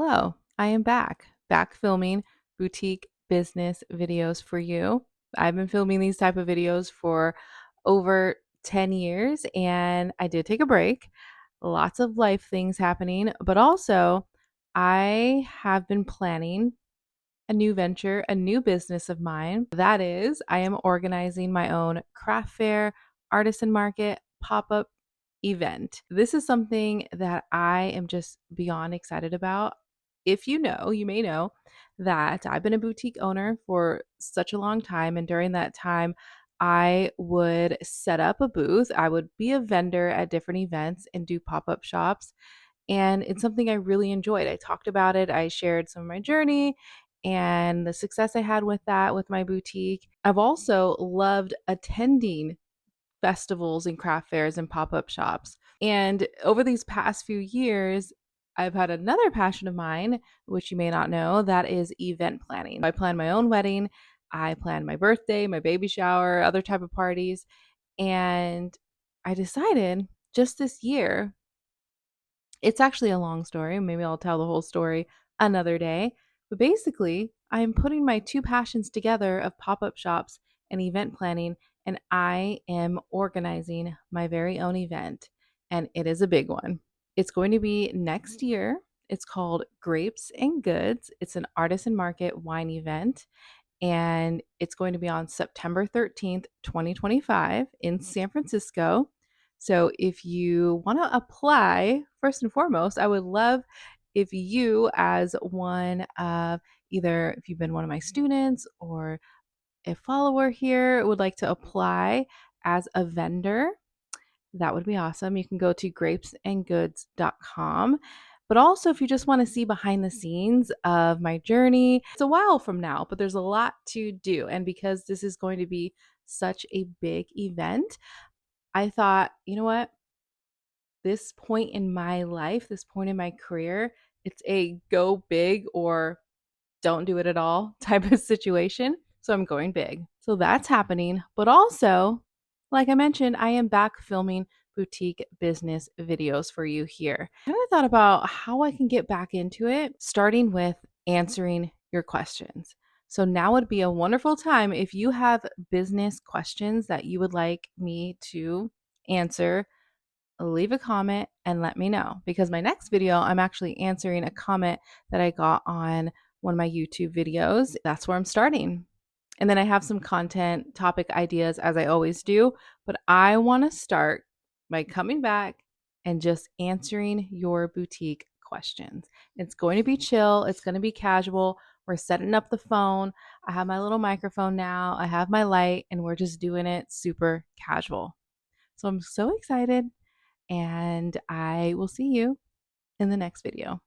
Hello, I am back filming boutique business videos for you. I've been filming these type of videos for over 10 years and I did take a break. Lots of life things happening, but also I have been planning a new venture, a new business of mine. That is, I am organizing my own craft fair, artisan market, pop up event. This is something that I am just beyond excited about. If you know, you may know that I've been a boutique owner for such a long time. And during that time, I would set up a booth. I would be a vendor at different events and do pop up shops. And it's something I really enjoyed. I talked about it, I shared some of my journey and the success I had with that with my boutique. I've also loved attending festivals and craft fairs and pop-up shops. And over these past few years, I've had another passion of mine, which you may not know, that is event planning. I plan my own wedding, I plan my birthday, my baby shower, other type of parties, and I decided just this year, it's actually a long story. Maybe I'll tell the whole story another day. But basically, I'm putting my two passions together of pop up shops and event planning, and I am organizing my very own event. And it is a big one. It's going to be next year. It's called Grapes and Goods. It's an artisan market wine event and it's going to be on September 13th, 2025 in San Francisco. So if you want to apply, first and foremost, I would love if you, as one of either if you've been one of my students or a follower here, would like to apply as a vendor, that would be awesome. You can go to grapesandgoods.com. But also, if you just want to see behind the scenes of my journey, it's a while from now, but there's a lot to do. And because this is going to be such a big event, I thought, you know what? This point in my life, this point in my career, it's a go big or don't do it at all type of situation. So I'm going big. So that's happening. But also, like I mentioned, I am back filming boutique business videos for you here. I kind of thought about how I can get back into it, starting with answering your questions. So now would be a wonderful time if you have business questions that you would like me to answer, leave a comment and let me know because my next video, I'm actually answering a comment that I got on one of my YouTube videos. That's where I'm starting. And then I have some content topic ideas as I always do, but I want to start by coming back and just answering your boutique questions. It's going to be chill, it's going to be casual. We're setting up the phone. I have my little microphone now, I have my light, and we're just doing it super casual. So I'm so excited and I will see you in the next video.